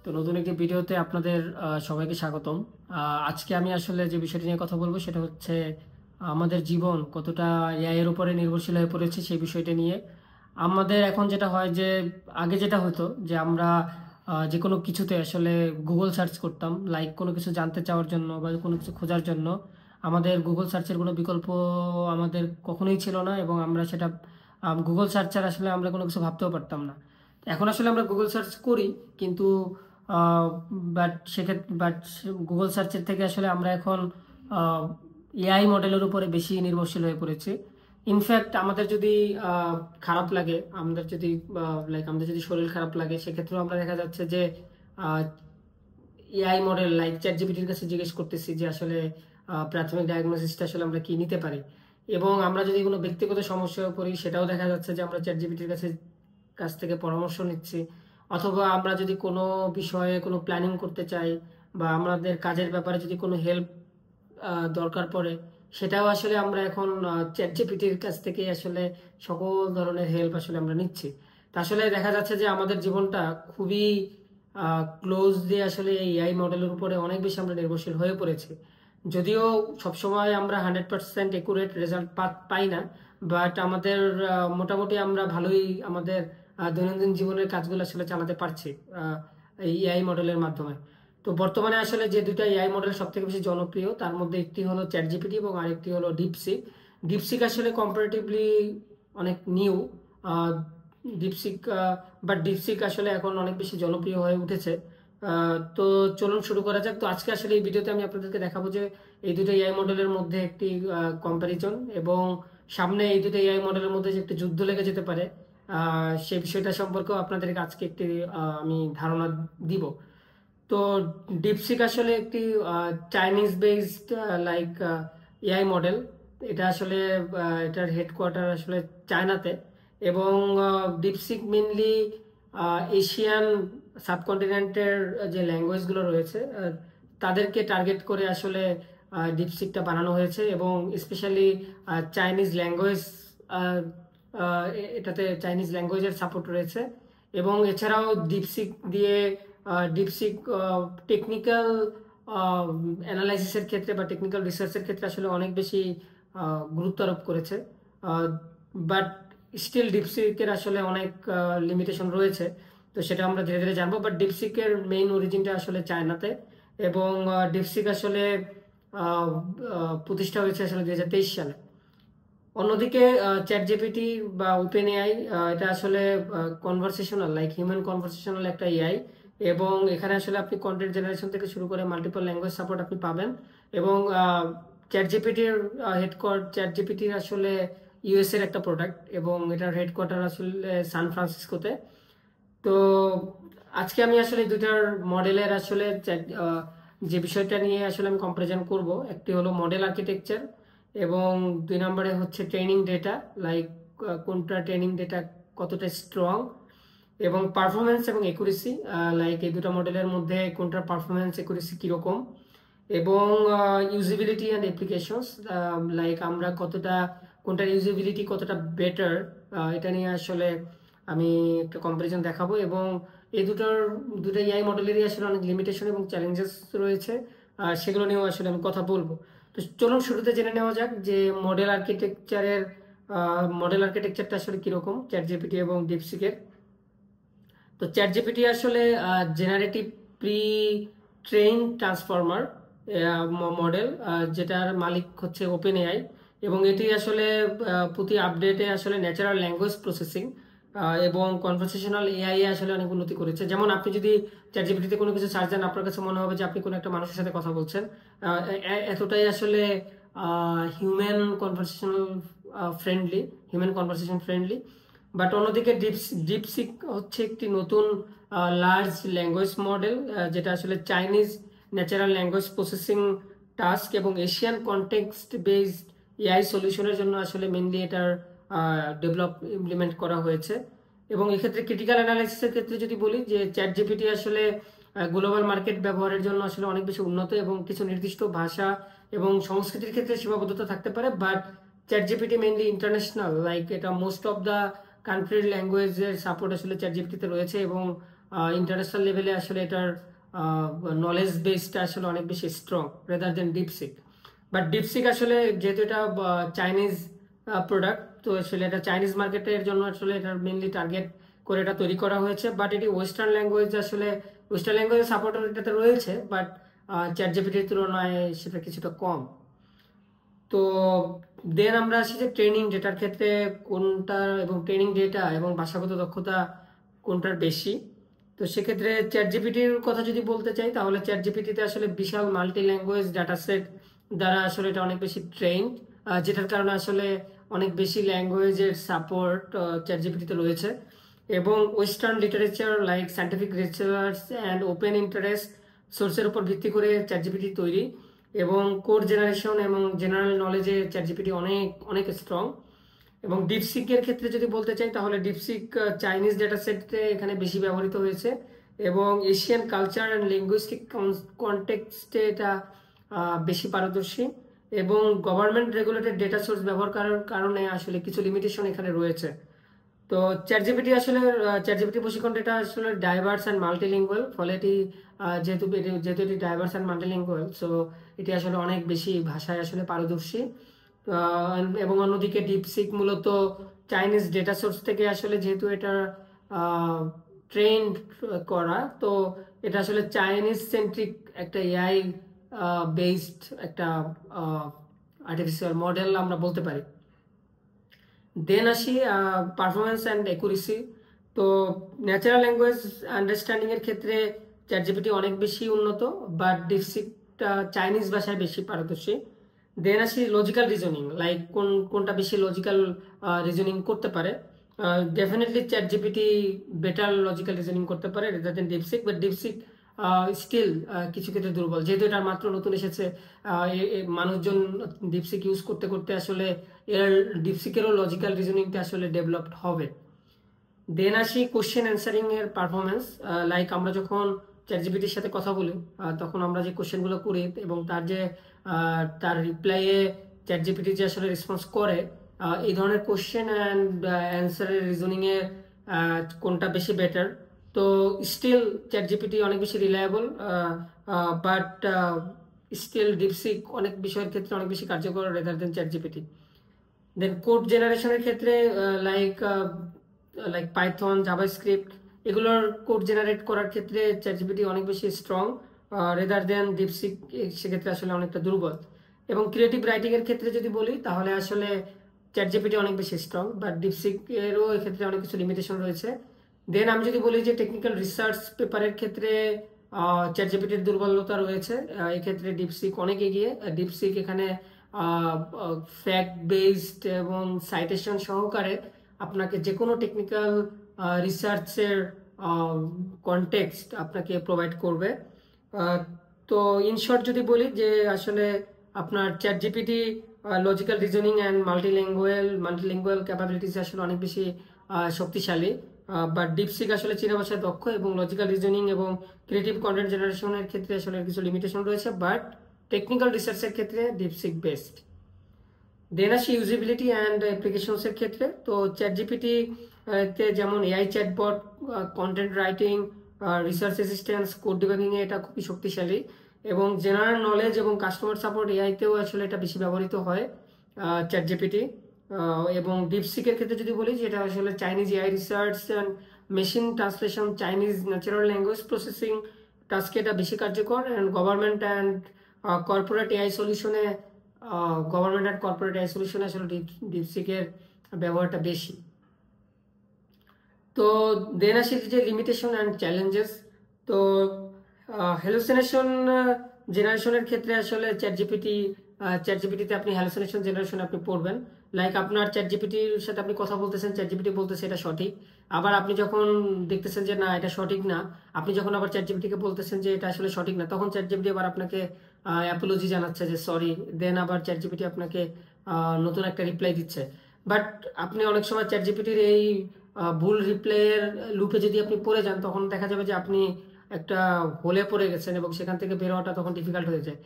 তো নতুন একটি ভিডিওতে আপনাদের সবাইকে স্বাগতম। আজকে আমি আসলে যে বিষয়টি নিয়ে কথা বলবো সেটা হচ্ছে আমাদের জীবন কতটা এআই এর উপরে নির্ভরশীল হয়ে পড়েছে সেই বিষয়টা নিয়ে। আমাদের এখন যেটা হয় যে আগে যেটা হতো যে আমরা যে কোনো কিছুতে আসলে গুগল সার্চ করতাম, লাইক কোনো কিছু জানতে চাওয়ার জন্য বা কোনো কিছু খোঁজার জন্য আমাদের গুগল সার্চের কোনো বিকল্প আমাদের কখনোই ছিল না, এবং আমরা সেটা গুগল সার্চার আসলে আমরা কোনো কিছু ভাবতেও পারতাম না। এখন আসলে আমরা গুগল সার্চ করি, কিন্তু বাট গুগল সার্চের থেকে আসলে আমরা এখন এআই মডেলের উপরে বেশি নির্ভরশীল হয়ে পড়েছি। ইনফ্যাক্ট আমাদের যদি খারাপ লাগে, আমাদের যদি শরীর খারাপ লাগে, সেক্ষেত্রেও আমরা দেখা যাচ্ছে যে এআই মডেল লাইক চ্যাট জিপিটির কাছে জিজ্ঞেস করতেছি যে আসলে প্রাথমিক ডায়াগনোসিসটা আসলে আমরা কি নিতে পারি। এবং আমরা যদি কোনো ব্যক্তিগত সমস্যায় পড়ি, সেটাও দেখা যাচ্ছে যে আমরা চ্যাট জিপিটির কাছ থেকে পরামর্শ নিচ্ছি। অথবা আমরা যদি কোনো বিষয়ে কোনো প্ল্যানিং করতে চাই বা আমাদের কাজের ব্যাপারে যদি কোনো হেল্প দরকার পড়ে, সেটাও আসলে আমরা এখন চ্যাট জিপিটির কাছ থেকে আসলে সকল ধরনের হেল্প আসলে আমরা নিচ্ছি। তা আসলে দেখা যাচ্ছে যে আমাদের জীবনটা খুবই ক্লোজ দিয়ে আসলে এই এআই মডেলের উপরে অনেক বেশি আমরা নির্ভরশীল হয়ে পড়েছি। যদিও সবসময় আমরা 100% একুরেট রেজাল্ট পাই না, বাট আমাদের মোটামুটি আমরা ভালোই আমাদের দৈনন্দিন জীবনের কাজগুলো আসলে চালাতে পারছি এই এআই মডেলের মাধ্যমে। তো বর্তমানে আসলে যে দুইটা এআই মডেল সব থেকে বেশি জনপ্রিয়, তার মধ্যে একটি হলো চ্যাট জিপিটি এবং আরেকটি হলো ডিপসিক। ডিপসিক আসলে কম্পারেটিভলি অনেক নিউ। ডিপসিক বাট ডিপসিক আসলে এখন অনেক বেশি জনপ্রিয় হয়ে উঠেছে। তো চলুন শুরু করা যাক। তো আজকে আসলে এই ভিডিওতে আমি আপনাদেরকে দেখাবো যে এই দুটো এআই মডেলের মধ্যে একটি কম্প্যারিজন, এবং সামনে এই দুটো এআই মডেলের মধ্যে যে একটি যুদ্ধ লেগে যেতে পারে সেই বিষয়টা সম্পর্কেও আপনাদেরকে আজকে একটি আমি ধারণা দিব। তো ডিপসিক আসলে একটি Chinese based like AI model. এটা আসলে এটার হেডকোয়ার্টার আসলে চায়নাতে, এবং ডিপসিক মেনলি এশিয়ান সাবকন্টিনেন্টের যে ল্যাঙ্গুয়েজগুলো রয়েছে তাদেরকে টার্গেট করে আসলে ডিপসিকটা বানানো হয়েছে, এবং স্পেশালি চাইনিজ ল্যাঙ্গুয়েজ এটাতে চাইনিজ ল্যাঙ্গুয়েজের সাপোর্ট রয়েছে। এবং এছাড়াও ডিপসিক দিয়ে ডিপসিক টেকনিক্যাল অ্যানালাইসিসের ক্ষেত্রে বা টেকনিক্যাল রিসার্চের ক্ষেত্রে আসলে অনেক বেশি গুরুত্ব আরোপ করেছে। বাট স্টিল ডিপসিকের আসলে অনেক লিমিটেশন রয়েছে, তো সেটা আমরা ধীরে ধীরে জানবো। বাট ডিপসিকের মেইন অরিজিনটা আসলে চায়নাতে, এবং ডিপসিক আসলে প্রতিষ্ঠা হয়েছে আসলে 2023 সালে। অন্যদিকে চ্যাট জিপিটি বা ওপেন এআই, এটা আসলে কনভারসেশনাল লাইক হিউম্যান কনভারসেশনাল একটা এআই, এবং এখানে আসলে আপনি কন্টেন্ট জেনারেশন থেকে শুরু করে মাল্টিপল ল্যাঙ্গুয়েজ সাপোর্ট আপনি পাবেন। এবং চ্যাট জিপিটির আসলে ইউএস এর একটা প্রোডাক্ট, এবং এটার হেডকোয়ার্টার আসলে সান ফ্রান্সিসকোতে। তো আজকে আমি আসলে দুইটার মডেলের আসলে যে বিষয়টা নিয়ে আসলে আমি কম্পারিজন করব, একটি হলো মডেল আর্কিটেকচার, এবং দুই নম্বরে হচ্ছে ট্রেনিং ডেটা, লাইক কোনটা ট্রেনিং ডেটা কতটা স্ট্রং, এবং পারফরমেন্স এবং একুরেসি, লাইক এই দুটো মডেলের মধ্যে কোনটার পারফরমেন্স একুরেসি কীরকম, এবং ইউজিবিলিটি অ্যান্ড অ্যাপ্লিকেশনস, লাইক আমরা কোনটার ইউজিবিলিটি কতটা বেটার, এটা নিয়ে আসলে আমি একটা কম্পারিজন দেখাবো। এবং এই দুটো এআই মডেলেরই আসলে অনেক লিমিটেশন এবং চ্যালেঞ্জেস রয়েছে, সেগুলো নিয়েও আসলে আমি কথা বলবো। তো চলুন শুরুতে জেনে নেওয়া যাক যে মডেল আর্কিটেকচারটা আসলে কীরকম চ্যাট জিপিটি এবং ডিপসিকের। তো চ্যাট জিপিটি আসলে generative pre train transformer model, যেটার মালিক হচ্ছে ওপেন এআই, এবং এটি আসলে প্রতি আপডেটে আসলে ন্যাচারাল ল্যাঙ্গুয়েজ প্রসেসিং এবং কনভারসেশনাল এআই আসলে অনেক উন্নতি করেছে। যেমন আপনি যদি চ্যাট জিপিটিতে কোনো কিছু সার্চ দেন, আপনার কাছে মনে হবে যে আপনি কোনো একটা মানুষের সাথে কথা বলছেন। এতটাই আসলে হিউম্যান কনভারসেশন ফ্রেন্ডলি। বাট অন্যদিকে ডিপসিক হচ্ছে একটি নতুন লার্জ ল্যাঙ্গুয়েজ মডেল, যেটা আসলে Chinese natural language processing task এবং এশিয়ান কনটেক্সট বেসড এআই সলিউশনের জন্য আসলে মেনলি এটার ইমপ্লিমেন্ট করা হয়েছে। এবং এক্ষেত্রে ক্রিটিক্যাল অ্যানালাইসিসের ক্ষেত্রে যদি বলি যে চ্যাট জিপিটি আসলে গ্লোবাল মার্কেট ব্যবহারের জন্য আসলে অনেক বেশি উন্নত, এবং কিছু নির্দিষ্ট ভাষা এবং সংস্কৃতির ক্ষেত্রে সীমাবদ্ধতা থাকতে পারে। But chat GPT mainly international, like এটা মোস্ট অফ দ্য কান্ট্রির ল্যাঙ্গুয়েজের সাপোর্ট আসলে চ্যাট জিপিটিতে রয়েছে, এবং ইন্টারন্যাশনাল লেভেলে আসলে এটার নলেজ বেসটা আসলে অনেক বেশি strong rather than DeepSeek. But DeepSeek আসলে যেহেতু এটা চাইনিজ প্রোডাক্ট, তো আসলে এটা চাইনিজ মার্কেটের জন্য আসলে এটা মেনলি টার্গেট করে এটা তৈরি করা হয়েছে। বাট এটি ওয়েস্টার্ন ল্যাঙ্গুয়েজ, আসলে ওয়েস্টার্ন ল্যাঙ্গুয়েজ সাপোর্ট এটাতে রয়েছে, বাট চ্যাট জিপিটির তুলনায় সেটা কিছুটা কম। তো দেন আমরা আসি যে ট্রেনিং ডেটার ক্ষেত্রে কোনটা, এবং ট্রেনিং ডেটা এবং ভাষাগত দক্ষতা কোনটার বেশি। তো সেক্ষেত্রে চ্যাট জিপিটির কথা যদি বলতে চাই, তাহলে চ্যাট জিপিটিতে আসলে বিশাল মাল্টি ল্যাঙ্গুয়েজ ডাটা সেট দ্বারা আসলে এটা অনেক বেশি ট্রেন্ড, যেটার কারণে আসলে অনেক বেশি ল্যাঙ্গুয়েজের সাপোর্ট চ্যাট জিপিটিতে রয়েছে। এবং western literature like scientific research and open interest সোর্সের উপর ভিত্তি করে চ্যাট জিপিটি তৈরি। এবং কোড জেনারেশন এবং জেনারেল নলেজে চ্যাট জিপিটি অনেক অনেক স্ট্রং। এবং ডিপসিকের ক্ষেত্রে যদি বলতে চাই, তাহলে ডিপসিক চাইনিজ ডেটা সেটে এখানে বেশি ব্যবহৃত হয়েছে, এবং এশিয়ান কালচার অ্যান্ড লিঙ্গুইস্টিক কনটেক্সটে এটা বেশি পারদর্শী। এবং গভর্নমেন্ট রেগুলেটেড ডেটা সোর্স ব্যবহার করার কারণে আসলে কিছু লিমিটেশন এখানে রয়েছে। তো চ্যাট জিপিটি আসলে চ্যাট জিপিটি প্রশিক্ষণ এটা আসলে ডাইভার্স অ্যান্ড মাল্টিলিঙ্গুয়াল, ফলে এটি যেহেতু এটি ডাইভার্স অ্যান্ড মাল্টিলিঙ্গুয়াল, সো এটি আসলে অনেক বেশি ভাষায় আসলে পারদর্শী। এবং অন্যদিকে ডিপসিক মূলত চাইনিজ ডেটা সোর্স থেকে আসলে যেহেতু এটা ট্রেন্ড করা, তো এটা আসলে চাইনিজ সেন্ট্রিক একটা এআই বেসড একটা আর্টিফিশিয়াল মডেল আমরা বলতে পারি। দেন আসি পারফরমেন্স অ্যান্ড অ্যাকুরেসি। তো ন্যাচারাল ল্যাঙ্গুয়েজ আন্ডারস্ট্যান্ডিং এর ক্ষেত্রে চ্যাট জিপিটি অনেক বেশি উন্নত, বাট ডিপসিকটা চাইনিজ ভাষায় বেশি পারদর্শী। দেন আসি লজিক্যাল রিজনিং, লাইক কোনটা বেশি লজিক্যাল রিজনিং করতে পারে। Definitely chat GPT better logical reasoning করতে পারে rather than DeepSeek, but DeepSeek still কিছু ক্ষেত্রে দুর্বল, যেহেতু এটা মাত্র নতুন এসেছে। মানুষজন ডিপসিক ইউজ করতে করতে আসলে এর ডিপসিকেরও লজিক্যাল রিজনিংটা আসলে ডেভেলপড হবে। দেন আসি কোশ্চেন অ্যান্সারিং এর পারফরমেন্স, লাইক আমরা যখন চ্যাট জিপিটির সাথে কথা বলি, তখন আমরা যে কোশ্চেনগুলো করি এবং তার রিপ্লাইয়ে চ্যাট জিপিটি যে আসলে রেসপন্স করে, এই ধরনের কোশ্চেন অ্যান্ড অ্যান্সারের রিজনিংয়ে কোনটা বেশি বেটার। তো স্টিল চ্যাট জিপিটি অনেক বেশি রিলায়েবল, বাট স্টিল ডিপসিক অনেক বিষয়ের ক্ষেত্রে অনেক বেশি কার্যকর রেদার দেন চ্যাট জিপিটি। দেন কোড জেনারেশনের ক্ষেত্রে লাইক পাইথন, জাভাস্ক্রিপ্ট, এগুলোর কোড জেনারেট করার ক্ষেত্রে চ্যাট জিপিটি অনেক বেশি স্ট্রং রেদার দেন ডিপসিক, সেক্ষেত্রে আসলে অনেকটা দুর্বল। এবং ক্রিয়েটিভ রাইটিং এর ক্ষেত্রে যদি বলি, তাহলে আসলে চ্যাট জিপিটি অনেক বেশি স্ট্রং, বাট ডিপসিক এরও এক্ষেত্রে অনেক কিছু লিমিটেশন রয়েছে। দেন আমি যদি বলি যে টেকনিক্যাল রিসার্চ পেপারের ক্ষেত্রে চ্যাট জিপিটির দুর্বলতা রয়েছে, এক্ষেত্রে ডিপসিক অনেক এগিয়ে। ডিপসিক এখানে ফ্যাক্ট বেসড এবং সাইটেশন সহকারে আপনাকে যে কোনো টেকনিক্যাল রিসার্চের কনটেক্সট আপনাকে প্রোভাইড করবে। তো ইন শর্ট যদি বলি যে আসলে আপনার chat GPT logical reasoning and multilingual capabilities আসলে অনেক বেশি শক্তিশালী, বাট ডিপসিক আসলে চীনা ভাষায় দক্ষ এবং লজিক্যাল রিজনিং এবং ক্রিয়েটিভ কন্টেন্ট জেনারেশনের ক্ষেত্রে আসলে কিছু লিমিটেশন রয়েছে, বাট টেকনিক্যাল রিসার্চের ক্ষেত্রে ডিপসিক বেস্ট। দেন আসি ইউজিবিলিটি অ্যান্ড অ্যাপ্লিকেশনসের ক্ষেত্রে। তো চ্যাট জিপিটি তে যেমন AI chatbot, content writing, research assistance, code ডিবাগিংয়ে এটা খুবই শক্তিশালী। এবং জেনারেল নলেজ এবং কাস্টমার সাপোর্ট এআইতেও আসলে এটা বেশি ব্যবহৃত হয় চ্যাট জিপিটি। এবং ডিপসিকের ক্ষেত্রে যদি বলি, যেটা আসলে Chinese AI research and machine translation, Chinese natural language processing টাস্কে এটা বেশি কার্যকর। And government and corporate AI সলিউশনে আসলে ডিপসিকের ব্যবহারটা বেশি। তো দেন আসি যে লিমিটেশন অ্যান্ড চ্যালেঞ্জেস। তো হ্যালুসিনেশন জেনারেশনের ক্ষেত্রে আসলে চ্যাট জিপিটিতে আপনি হ্যালুসিনেশন জেনারেশন আপনি পড়বেন, লাইক আপনার চ্যাট জিপিটির সাথে আপনি কথা বলতেছেন, চ্যাট জিপিটি বলতেছে এটা সঠিক, আবার আপনি যখন দেখতেছেন যে না এটা সঠিক না, আপনি যখন আবার চ্যাট জিপিটিকে বলতেছেন যে এটা আসলে সঠিক না, তখন চ্যাট জিপিটি আবার আপনাকে অ্যাপোলজি জানাচ্ছে যে সরি, দেন আবার চ্যাট জিপিটি আপনাকে নতুন একটা রিপ্লাই দিচ্ছে। বাট আপনি অনেক সময় চ্যাট জিপিটির এই ভুল রিপ্লাইয়ের লুপে যদি আপনি পড়ে যান, তখন দেখা যাবে যে আপনি একটা হোলে পড়ে গেছেন এবং সেখান থেকে বের হওয়াটা তখন ডিফিকাল্ট হয়ে যায়।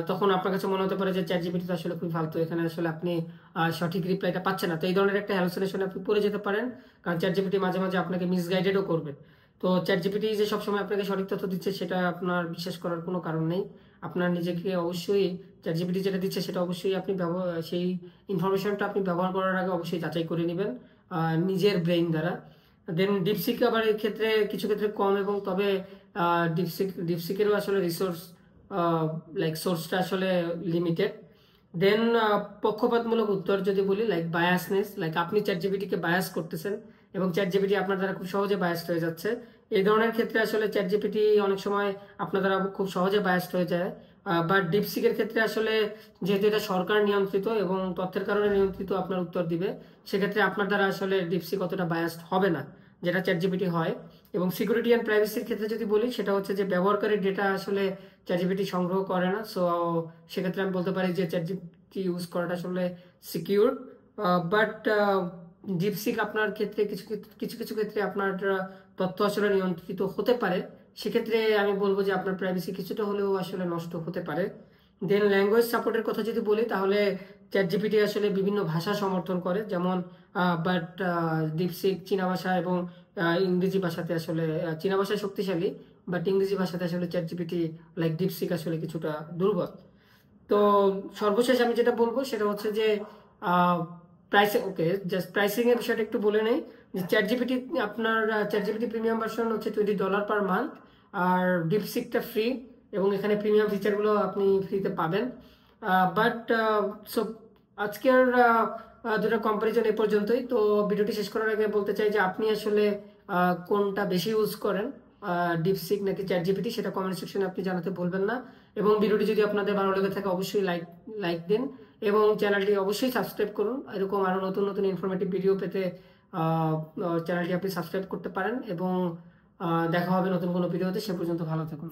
তখন আপনার কাছে মনে হতে পারে যে চ্যাট জিপিটি তো আসলে খুবই ফালতু, এখানে আসলে আপনি সঠিক রিপ্লাইটা পাচ্ছেন না। তো এই ধরনের একটা হ্যালুসিনেশনে আপনি পড়ে যেতে পারেন, কারণ চ্যাট জিপিটি মাঝে মাঝে আপনাকে মিসগাইডেডও করবে। তো চ্যাট জিপিটি যে সবসময় আপনাকে সঠিক তথ্য দিচ্ছে সেটা আপনার বিশ্বাস করার কোনো কারণ নেই। আপনার নিজেকে অবশ্যই চ্যাট জিপিটি যেটা দিচ্ছে সেটা অবশ্যই আপনি সেই ইনফরমেশনটা আপনি ব্যবহার করার আগে অবশ্যই যাচাই করে নেবেন নিজের ব্রেইন দ্বারা। দেন ডিপসিক আবার এই ক্ষেত্রে কিছু ক্ষেত্রে কম, এবং তবে ডিপসিকেরও আসলে রিসোর্স লাইক সোর্সটা আসলে লিমিটেড। দেন পক্ষপাতমূলক উত্তর যদি বলি, লাইক বায়াসনেস, লাইক আপনি চ্যাট জিপিটিকে বায়াস করতেছেন এবং চ্যাট জিপিটি আপনার দ্বারা খুব সহজে বায়াসড হয়ে যাচ্ছে। এই ধরনের ক্ষেত্রে আসলে চ্যাট জিপিটি অনেক সময় আপনার দ্বারা খুব সহজে বায়াসড হয়ে যায়। বাট ডিপসিকের ক্ষেত্রে আসলে যেহেতু এটা সরকার নিয়ন্ত্রিত এবং তথ্যের কারণে নিয়ন্ত্রিত আপনার উত্তর দিবে, সেক্ষেত্রে আপনার দ্বারা আসলে ডিপসিক অতটা বায়াসড হবে না যেটা চ্যাট জিপিটি হয়। এবং সিকিউরিটি অ্যান্ড প্রাইভেসির ক্ষেত্রে যদি বলি, সেটা হচ্ছে যে ব্যবহারকারীর ডেটা আসলে চ্যাট জিপিটি সংগ্রহ করে না। সো সেক্ষেত্রে আমি বলতে পারি যে চ্যাট জিপিটি ইউজ করাটা আসলে সিকিউর। বাট ডিপসিক আপনার ক্ষেত্রে কিছু কিছু কিছু ক্ষেত্রে আপনার তথ্য আসলে নিয়ন্ত্রিত হতে পারে। সেক্ষেত্রে আমি বলবো যে আপনার প্রাইভেসি কিছুটা হলেও আসলে নষ্ট হতে পারে। দেন ল্যাঙ্গুয়েজ সাপোর্টের কথা যদি বলি, তাহলে চ্যাট জিপিটি আসলে বিভিন্ন ভাষা সমর্থন করে, যেমন বাট ডিপসিক চীনা ভাষা এবং ইংরেজি ভাষাতে আসলে চীনা ভাষায় শক্তিশালী, বাট ইংরেজি ভাষাতে আসলে চ্যাট জিপিটি লাইক ডিপসিক আসলে কিছুটা দুর্বল। তো সর্বশেষ আমি যেটা বলবো সেটা হচ্ছে যে প্রাইসিং, ওকে জাস্ট প্রাইসিং এর বিষয়টা একটু বলে নেই যে চ্যাট জিপিটি, আপনার চ্যাট জিপিটি প্রিমিয়াম ভার্সন হচ্ছে $20 পার মান্থ, আর ডিপসিকটা ফ্রি, এবং এখানে প্রিমিয়াম ফিচারগুলো আপনি ফ্রিতে পাবেন। বাট সো আজকের দুটো কম্পারিজন এ পর্যন্তই। তো ভিডিওটি শেষ করার আগে বলতে চাই যে আপনি আসলে কোনটা বেশি ইউজ করেন, ডিপসিক নাকি চ্যাট জিপিটি, সেটা কমেন্ট সেকশনে আপনি জানাতে ভুলবেন না। এবং ভিডিওটি যদি আপনাদের ভালো লেগে থাকে অবশ্যই লাইক দিন এবং চ্যানেলটি অবশ্যই সাবস্ক্রাইব করুন। এরকম আরো নতুন নতুন ইনফরমেটিভ ভিডিও পেতে চ্যানেলটি আপনি সাবস্ক্রাইব করতে পারেন। এবং দেখা হবে নতুন কোনো ভিডিওতে। সে পর্যন্ত ভালো থাকুন।